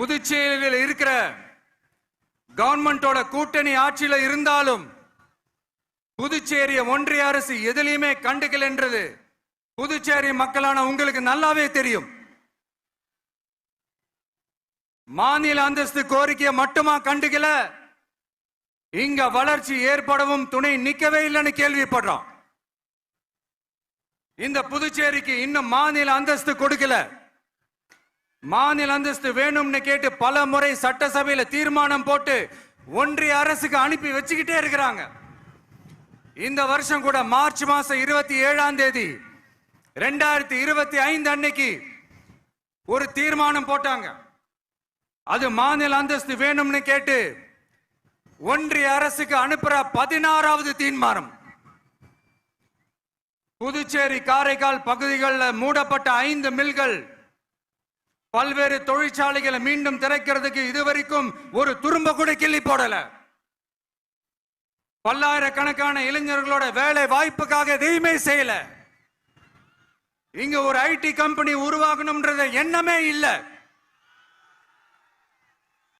புதுச்சேரியில் இருக்கிற கவர்மெண்டோட கூட்டணி ஆட்சியில இருந்தாலும் புதுச்சேரிய ஒன்றிய அரசு எதிலையுமே கண்டுக்கல என்றது புதுச்சேரி மக்களான உங்களுக்கு நல்லாவே தெரியும். மாநில அந்தஸ்து கோரிக்கையை மட்டுமா கண்டுக்கல, இங்க வளர்ச்சி ஏற்படவும் துணை நிக்கவே இல்லைன்னு கேள்விப்படுறோம். இந்த புதுச்சேரிக்கு இன்னும் மாநில அந்தஸ்து கொடுக்கல. மாநில அந்தஸ்து வேணும்னு கேட்டு பல முறை சட்டசபையில தீர்மானம் போட்டு ஒன்றிய அரசுக்கு அனுப்பி வச்சுக்கிட்டே இருக்கிறாங்க. இந்த வருஷம் கூட மார்ச் மாசம் 27ஆம் தேதி 2025 அன்னைக்கு ஒரு தீர்மானம் போட்டாங்க. அது மாநில அந்தஸ்து வேணும்னு கேட்டு ஒன்றிய அரசுக்கு அனுப்புற 16வது தீர்மானம். புதுச்சேரி காரைக்கால் பகுதிகளில் மூடப்பட்ட 5 மில்கள், பல்வேறு தொழிற்சாலைகளை மீண்டும் திறக்கிறதுக்கு இதுவரைக்கும் ஒரு துரும்ப கூட கிள்ளி போடல. பல்லாயிரக்கணக்கான இளைஞர்களோட வேலை வாய்ப்புக்காக எதையுமே செய்யல. இங்க ஒரு ஐடி கம்பெனி உருவாகணும்ன்றது எண்ணமே இல்லை.